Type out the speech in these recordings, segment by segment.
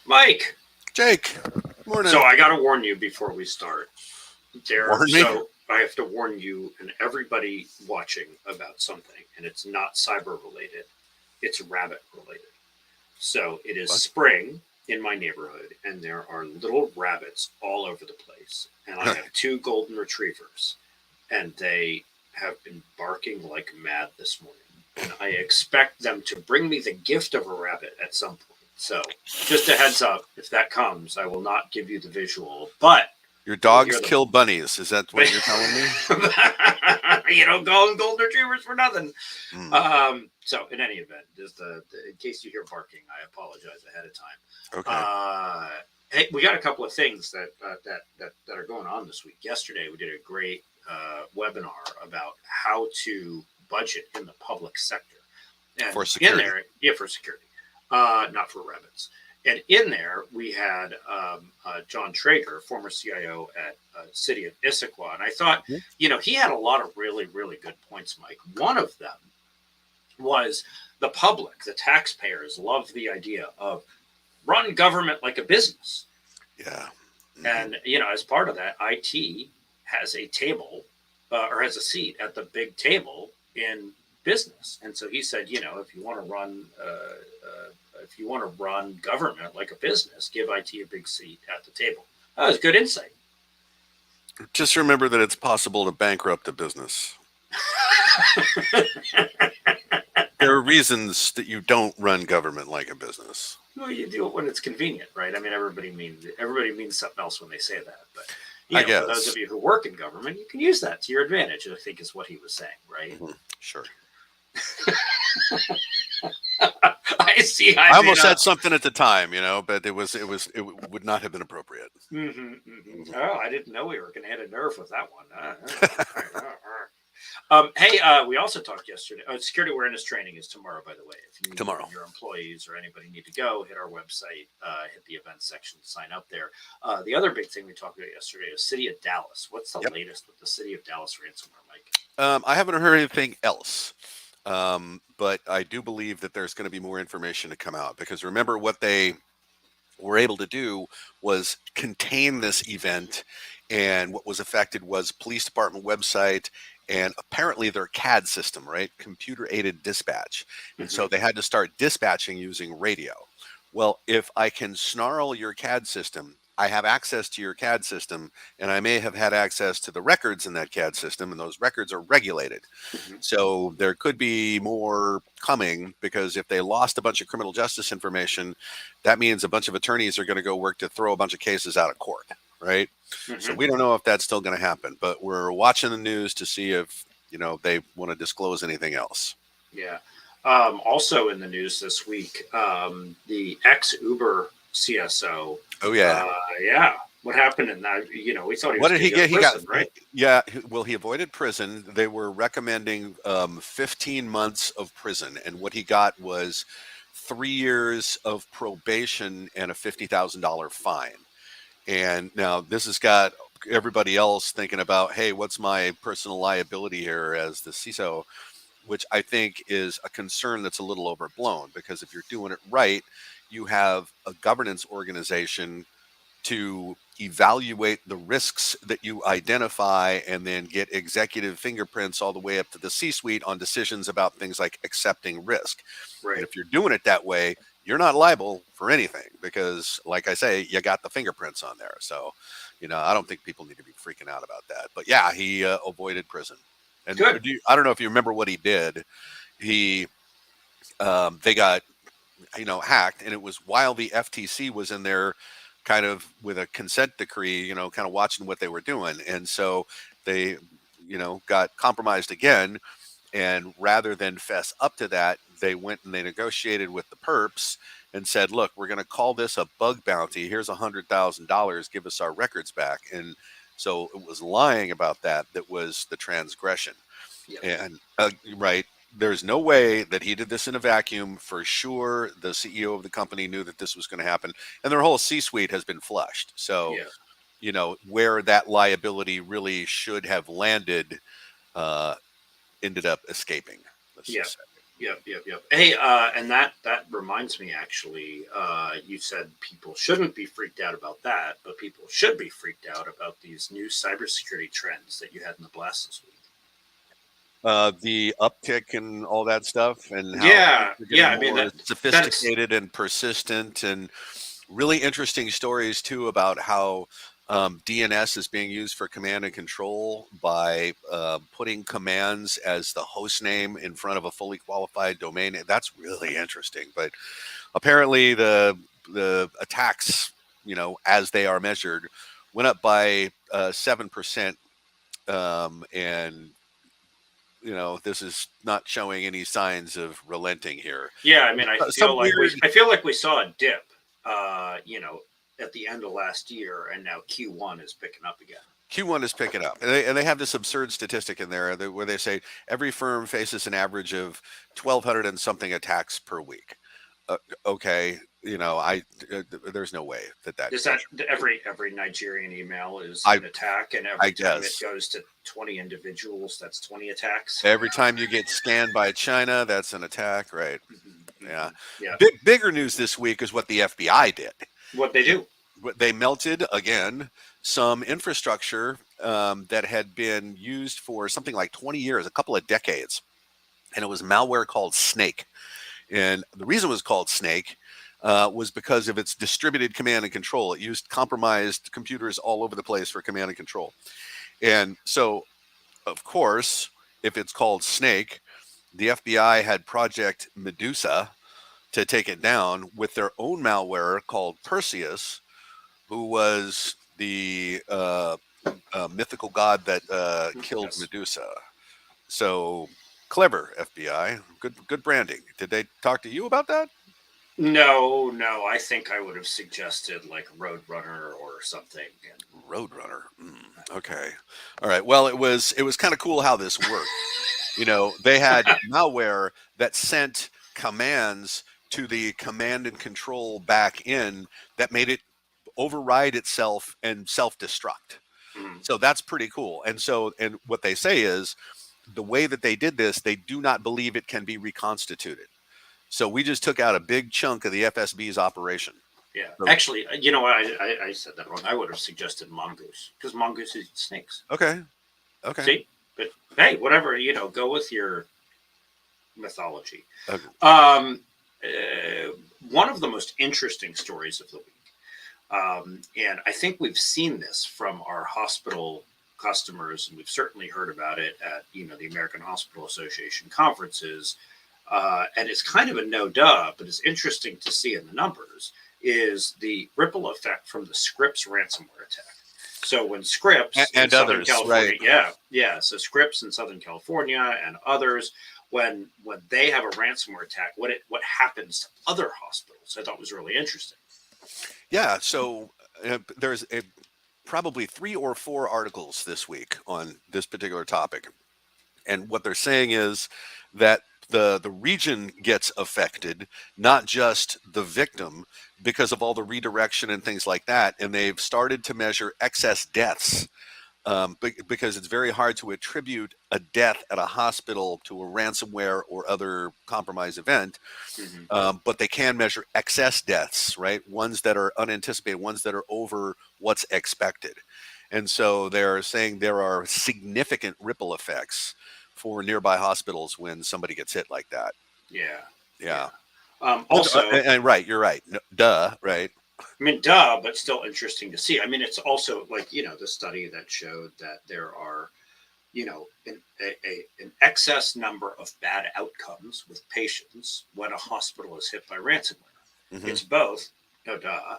Mike. Jake, morning. So I got to warn you before we start. Warn me? I have to warn you and everybody watching about something, and it's not cyber related. It's rabbit related. So it is What? spring in my neighborhood, and there are little rabbits all over the place. And I have two golden retrievers, and they have been barking like mad this morning. And I expect them to bring me the gift of a rabbit at some point. So just a heads up, if that comes, I will not give you the visual, but Your you will hear dogs kill bunnies. Is that what you're telling me? you don't call them golden retrievers for nothing. Mm, So in any event, just in case you hear barking, I apologize ahead of time. okay. Hey, we got a couple of things that are going on this week. Yesterday, we did a great webinar about how to budget in the public sector, and For security. in there, yeah, for security, not for rabbits. And in there, we had John Traeger, former CIO at City of Issaquah. And I thought, Mhm. he had a lot of really, really good points, Mike. One of them was the public, the taxpayers, love the idea of run government like a business. Yeah. Mhm. And, as part of that, IT has a table or has a seat at the big table in business. And so he said, if you want to run government like a business, give IT a big seat at the table. That was good insight. Just remember that it's possible to bankrupt a business. There are reasons that you don't run government like a business. Well, you do it when it's convenient, right? I mean, everybody means something else when they say that. But I for those guess. of you who work in government, you can use that to your advantage. I think is what he was saying, right? Mhm. Sure. I see. I almost said something at the time, but it would not have been appropriate. Mhm. Oh, I didn't know we were going to hit a nerve with that one. Hey, we also talked yesterday. Security awareness training is tomorrow, by the way. If you Tomorrow. your employees or anybody need to go, hit our website, hit the events section, sign up there. The other big thing we talked about yesterday is City of Dallas. What's the Yep. latest with the City of Dallas ransomware, Mike? I haven't heard anything else, but I do believe that there's going to be more information to come out because remember what they were able to do was contain this event, and what was affected was police department website and apparently their CAD system, right? Computer aided dispatch. And so they had to start dispatching using radio. Well, if I can snarl your CAD system, I have access to your CAD system, and I may have had access to the records in that CAD system, and those records are regulated. Mhm. So there could be more coming because if they lost a bunch of criminal justice information, that means a bunch of attorneys are going to go work to throw a bunch of cases out of court, right? So Mhm. we don't know if that's still going to happen, but we're watching the news to see if, they want to disclose anything else. Yeah. Also in the news this week, the ex Uber CSO. Oh, yeah. Yeah. What happened in that? We thought he What was did going he to go get? to prison, right? Yeah, well, he avoided prison. They were recommending 15 months of prison, and what he got was 3 years of probation and a $50,000 fine. And now this has got everybody else thinking about, hey, what's my personal liability here as the CISO, which I think is a concern that's a little overblown because if you're doing it right, you have a governance organization to evaluate the risks that you identify and then get executive fingerprints all the way up to the C-suite on decisions about things like accepting risk. And Right. if you're doing it that way, you're not liable for anything because, like I say, you got the fingerprints on there. So, I don't think people need to be freaking out about that. But yeah, he avoided prison. And Good. I don't know if you remember what he did. They got hacked, and it was while the FTC was in there kind of with a consent decree, kind of watching what they were doing. And so they, got compromised again. And rather than fess up to that, they went and they negotiated with the perps and said, look, we're going to call this a bug bounty. Here's $100,000. Give us our records back. And so it was lying about that was the transgression. Yeah. And right, there's no way that he did this in a vacuum. For sure, the CEO of the company knew that this was going to happen, and their whole C-suite has been flushed. So, Yeah. Where that liability really should have landed, ended up escaping. Let's Yeah. just say. Yep. Hey, and that reminds me. Actually, you said people shouldn't be freaked out about that, but people should be freaked out about these new cybersecurity trends that you had in the blast this week. The uptick and all that stuff, and how things Yeah, are yeah. getting I mean more that's sophisticated and persistent, and really interesting stories too about how DNS is being used for command and control by putting commands as the host name in front of a fully qualified domain. That's really interesting. But apparently, the attacks, as they are measured, went up by 7%, and this is not showing any signs of relenting here. yeah. I mean, Some weird I feel like we saw a dip. At the end of last year, and now Q1 is picking up again. Q1 is picking up, and they have this absurd statistic in there where they say every firm faces an average of 1,200 and something attacks per week. Uh, okay, there's no way that Is that every Nigerian email is I an attack, and I every time it guess goes to 20 individuals, that's 20 attacks? every time you get scanned by China, that's an attack, right? Yeah. Yeah. Bigger news this week is what the FBI did. What they do? They melted again some infrastructure that had been used for something like 20 years, a couple of decades, and it was malware called Snake. And the reason it was called Snake was because of its distributed command and control. It used compromised computers all over the place for command and control. And so, of course, if it's called Snake, the FBI had Project Medusa to take it down with their own malware called Perseus, who was the mythical god that killed Yes. Medusa. So clever, FBI. Good branding. Did they talk to you about that? No. I think I would have suggested like Roadrunner or something. Roadrunner. Okay. All right. Well, it was kind of cool how this worked. They had malware that sent commands to the command and control back in that made it override itself and self-destruct. Mm, So that's pretty cool. And what they say is the way that they did this, they do not believe it can be reconstituted. So we just took out a big chunk of the FSB's operation. yeah. So, Actually, you know what? I said that wrong. I would have suggested mongoose because mongoose eat snakes. okay. Okay. See, but hey, whatever. Go with your mythology. Okay. Um, One of the most interesting stories of the week. And I think we've seen this from our hospital customers, and we've certainly heard about it at the American Hospital Association conferences. And it's kind of a no duh, but it's interesting to see in the numbers is the ripple effect from the Scripps ransomware attack. So when Scripps in And Southern others, California, right? yeah, so Scripps in Southern California and others, when they have a ransomware attack, what happens to other hospitals? I thought was really interesting. Yeah. So there's probably 3 or 4 articles this week on this particular topic. And what they're saying is that the region gets affected, not just the victim, because of all the redirection and things like that. And they've started to measure excess deaths because it's very hard to attribute a death at a hospital to a ransomware or other compromise event. Mm-hmm. But they can measure excess deaths, right? Ones that are unanticipated, ones that are over what's expected. And so they're saying there are significant ripple effects for nearby hospitals when somebody gets hit like that. Yeah, Yeah. yeah. Also, And right, you're right. No, duh, right. I mean, duh, but still interesting to see. I mean, it's also like the study that showed that there are an excess number of bad outcomes with patients when a hospital is hit by ransomware. Hmm. It's both, no duh,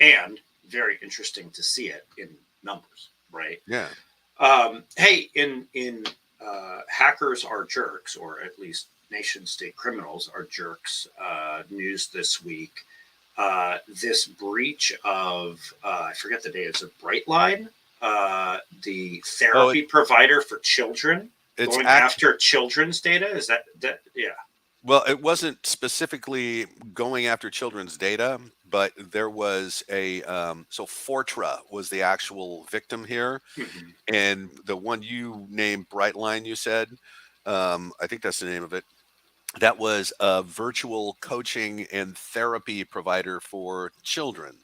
and very interesting to see it in numbers, right? Yeah. Hey, in hackers are jerks, or at least nation state criminals are jerks. News this week. This breach of I forget the date. It's a Brightline, the Oh, therapy provider for children, it's going act. after children's data. Is that? Yeah. Well, it wasn't specifically going after children's data, but there was so Fortra was the actual victim here, Mm-hmm. and the one you named Brightline, you said, I think that's the name of it. that was a virtual coaching and therapy provider for children.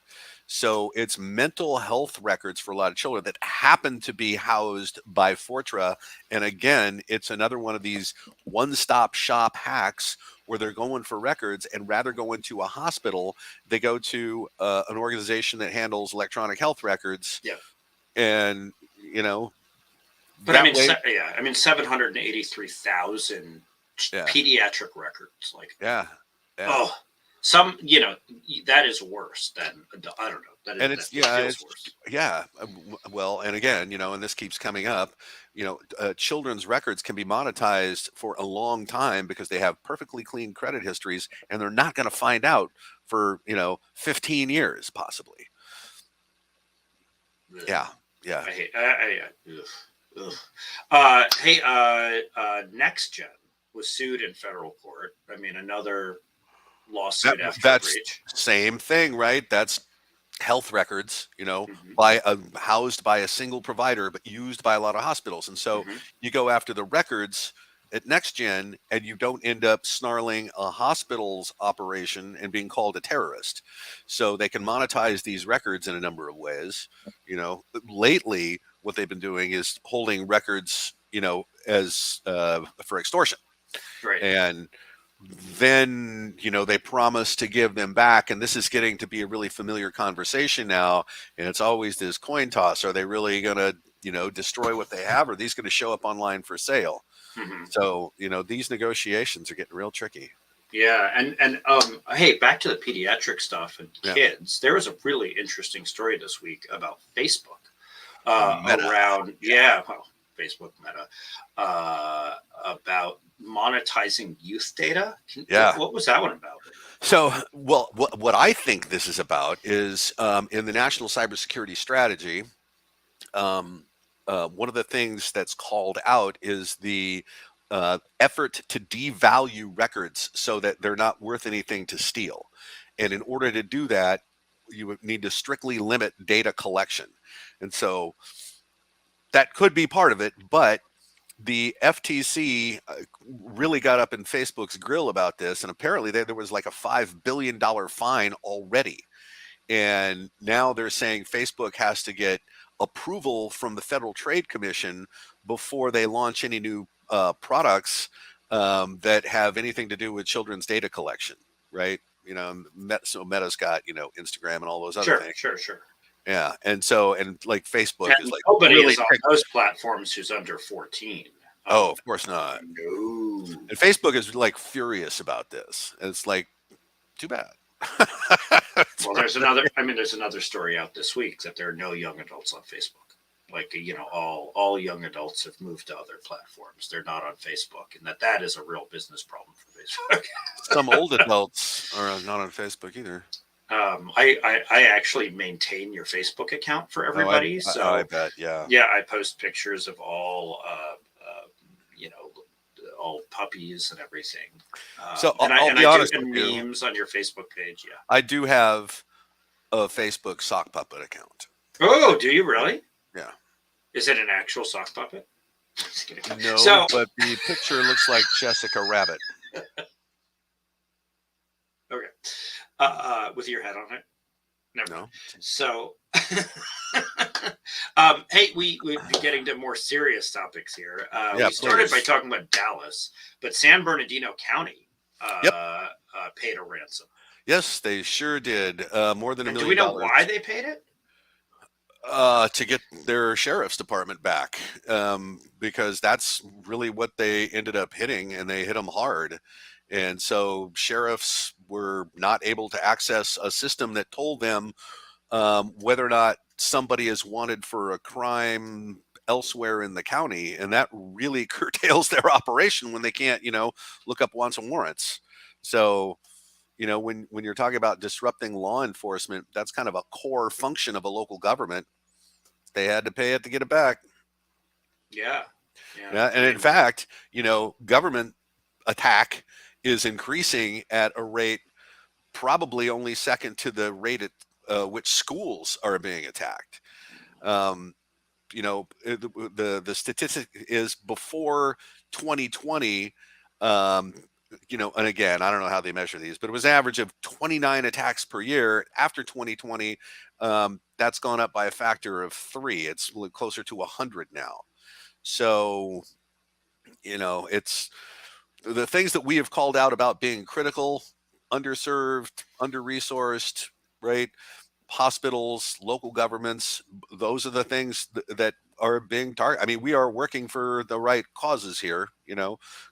So it's mental health records for a lot of children that happen to be housed by Fortra. And again, it's another one of these one-stop shop hacks where they're going for records, and rather go into a hospital, they go to an organization that handles electronic health records, Yeah. and you know But I that mean, way, 783,000 yeah, pediatric records. Like, yeah, yeah. oh, that is worse than, I don't know. And That it's it yeah, feels it's worse. yeah. Well, and again, and this keeps coming up. Children's records can be monetized for a long time because they have perfectly clean credit histories, and they're not going to find out for 15 years possibly. Ugh. Yeah, yeah. I hate. Ugh, ugh. Hey, Next Gen was sued in federal court. I mean, another That lawsuit after that's breach. same thing, right? That's health records, Hmm. housed by a single provider, but used by a lot of hospitals. And so Hmm. you go after the records at NextGen, and you don't end up snarling a hospital's operation and being called a terrorist. So they can monetize these records in a number of ways. Lately, what they've been doing is holding records, as for extortion, Right. and then they promise to give them back, and this is getting to be a really familiar conversation now, and it's always this coin toss: are they really going to destroy what they have, or are these going to show up online for sale? Hmm. So these negotiations are getting real tricky. Yeah, and hey, back to the pediatric stuff and Yeah. kids. There was a really interesting story this week about Facebook. Meta. Around, Yeah. yeah, well, Facebook Meta, about monetizing youth data. Yeah. What was that one about? So, well, what I think this is about is, in the national cybersecurity strategy, um, one of the things that's called out is the effort to devalue records so that they're not worth anything to steal. And in order to do that, you would need to strictly limit data collection. And so that could be part of it, but the FTC really got up in Facebook's grill about this, and apparently there was like a $5 billion fine already. And now they're saying Facebook has to get approval from the Federal Trade Commission before they launch any new products that have anything to do with children's data collection, right? So Meta's got Instagram and all those other Sure, things. sure, sure. Yeah, and like Facebook is And like nobody really is on picky. those platforms who's under 14. Oh, of course not. No. And Facebook is like furious about this. And it's like, too bad. Well, there's another story out this week that there are no young adults on Facebook. Like, all young adults have moved to other platforms. They're not on Facebook, and that is a real business problem for Facebook. Some old adults are not on Facebook either. I actually maintain your Facebook account for Oh, I everybody. I So bet, yeah. yeah, I post pictures of you know, all puppies and everything. So And I'll be I do honest with and you. memes on your Facebook page. Yeah. I do have a Facebook sock puppet account. Oh, do you really? Yeah. Is it an actual sock puppet? Just kidding. No, So but the picture looks like Jessica Rabbit. okay, with your head on it. Never mind. No. So, hey, we're getting to more serious topics here. Yeah, We started by please. talking about Dallas, but San Bernardino County Yep. paid a ransom. Yes, they sure did. More than $1 And do we million know why they paid it? to get their sheriff's department back, because that's really what they ended up hitting, and they hit them hard. And so sheriffs were not able to access a system that told them whether or not somebody is wanted for a crime elsewhere in the county, and that really curtails their operation when they can't, look up wants and warrants. So, when you're talking about disrupting law enforcement, that's kind of a core function of a local government. They had to pay it to get it back. Yeah, yeah. Yeah, I and in mean, fact, government attack is increasing at a rate probably only second to the rate at which schools are being attacked. Um, the statistic is before 2020, um, and again, I don't know how they measure these, but it was an average of 29 attacks per year. After 2020, that's gone up by a factor of 3. It's closer to 100 now. So, it's the things that we have called out about being critical, underserved, under-resourced, right? Hospitals, local governments, those are the things that are being targeted. I mean, we are working for the right causes here,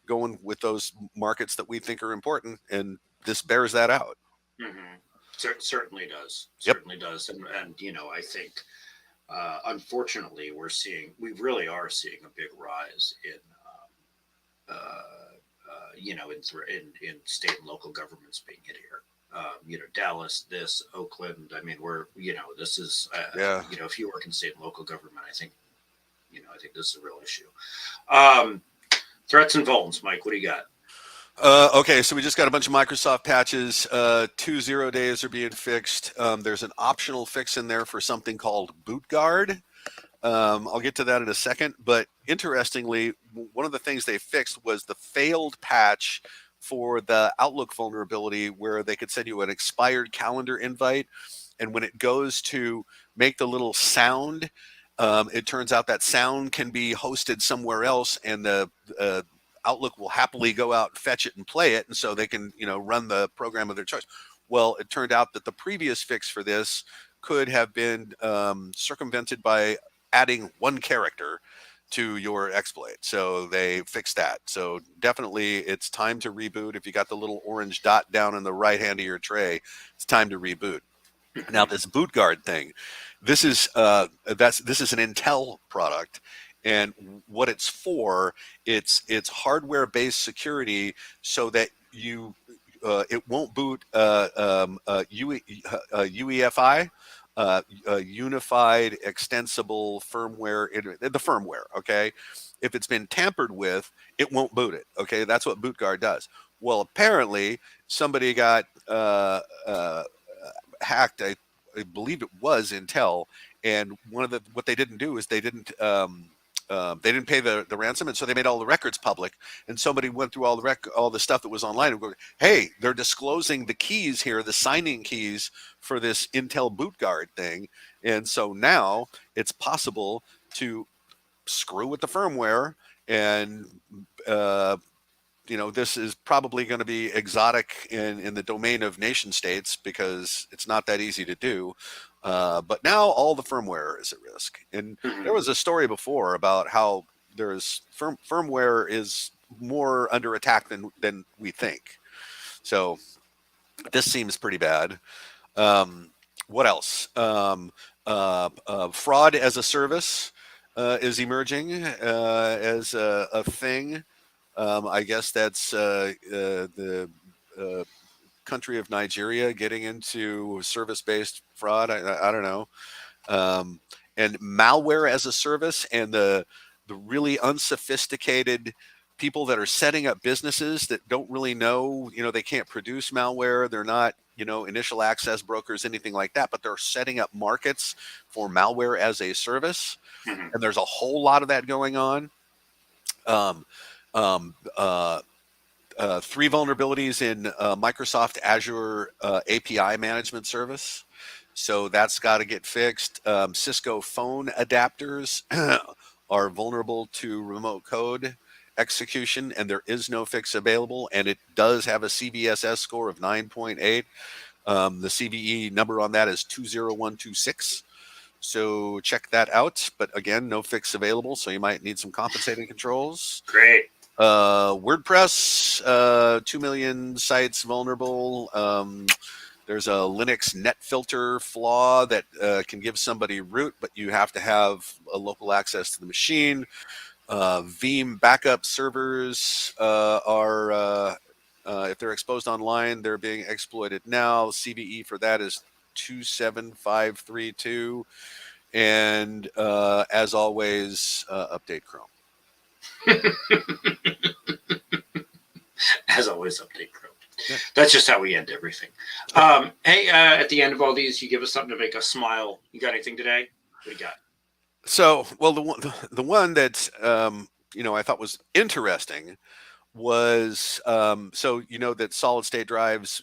going with those markets that we think are important, and this bears that out. Mm-hmm. Certainly does. Yep. Certainly does. And I think, unfortunately, we really are seeing a big rise in, in state and local governments being hit here. Dallas, Oakland. I mean, this is, Yeah. if you work in state and local government, I think this is a real issue. Threats and vulns, Mike. What do you got? Okay, so we just got a bunch of Microsoft patches. 2 0 days are being fixed. There's an optional fix in there for something called BootGuard. I'll get to that in a second. But interestingly, one of the things they fixed was the failed patch for the Outlook vulnerability where they could send you an expired calendar invite. And when it goes to make the little sound, it turns out that sound can be hosted somewhere else, and the Outlook will happily go out and fetch it and play it, and so they can, run the program of their choice. Well, it turned out that the previous fix for this could have been circumvented by adding one character to your exploit. So they fixed that. So definitely it's time to reboot. If you got the little orange dot down in the right hand of your tray, it's time to reboot. Now this BootGuard thing, this is an Intel product, and what it's for, it's hardware-based security so that it won't boot UEFI, Unified Extensible Firmware, the firmware. Okay, if it's been tampered with, it won't boot it. Okay, that's what BootGuard does. Well, apparently somebody got hacked. I believe it was Intel, and what they didn't do is they didn't pay the ransom, and so they made all the records public. And somebody went through all the stuff that was online and go, "Hey, they're disclosing the keys here, the signing keys for this Intel BootGuard thing," and so now it's possible to screw with the firmware and. This is probably going to be exotic in the domain of nation states because it's not that easy to do. But now all the firmware is at risk. And there was a story before about how there's firmware is more under attack than we think. So this seems pretty bad. What else? Fraud as a service is emerging as a thing. I guess that's the country of Nigeria getting into service-based fraud. I don't know. And malware as a service, and the really unsophisticated people that are setting up businesses that don't really know, they can't produce malware. They're not, initial access brokers, anything like that, but they're setting up markets for malware as a service. And there's a whole lot of that going on. 3 vulnerabilities in Microsoft Azure API management service. So that's got to get fixed. Cisco phone adapters are vulnerable to remote code execution, and there is no fix available. And it does have a CVSS score of 9.8. The CVE number on that is 20126. So check that out. But again, no fix available. So you might need some compensating controls. Great. WordPress, 2 million sites vulnerable. There's a Linux net filter flaw that can give somebody root, but you have to have a local access to the machine. Veeam backup servers are, if they're exposed online, they're being exploited now. CVE for that is 27532. And as always, update Chrome. As always, update Chrome. Yeah. That's just how we end everything. Hey, at the end of all these, you give us something to make us smile. You got anything today? What do you got? So, well, the one that I thought was interesting was so you know that solid state drives,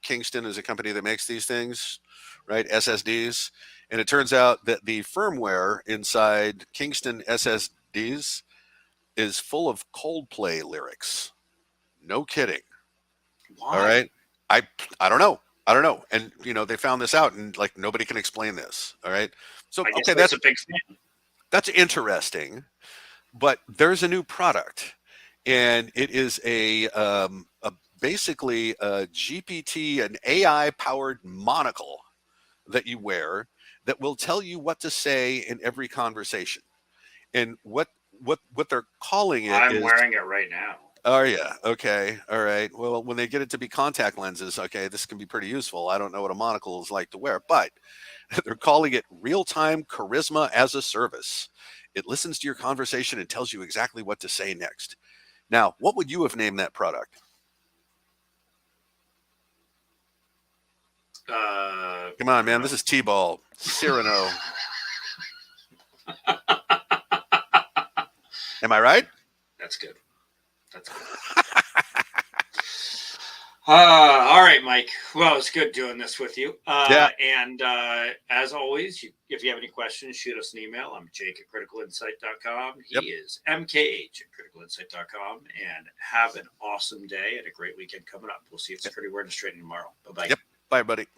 Kingston is a company that makes these things, right? SSDs. And it turns out that the firmware inside Kingston SSDs is full of Coldplay lyrics. No kidding. All Why? right. I I don't know. I don't know. And they found this out and like nobody can explain this. All right. So I guess okay, Mike's that's a big fan. that's interesting. But there's a new product, and it is a basically a GPT, an AI powered monocle that you wear that will tell you what to say in every conversation. And what they're calling it I'm is, wearing it right now. oh yeah, okay, all right. Well, when they get it to be contact lenses, okay, this can be pretty useful. I don't know what a monocle is like to wear, but they're calling it real time charisma as a service. It listens to your conversation and tells you exactly what to say next. Now, what would you have named that product? Come I on, don't man. This know. is T-ball. Cyrano. Am I right? That's good. That's good. All right, Mike. Well, it's good doing this with you. Yeah. And as always, if you have any questions, shoot us an email. I'm Jake at criticalinsight.com. He Yep. is MKH at criticalinsight.com. And have an awesome day and a great weekend coming up. We'll see if Security Awareness Training tomorrow. Bye-bye. Yep. Bye, buddy.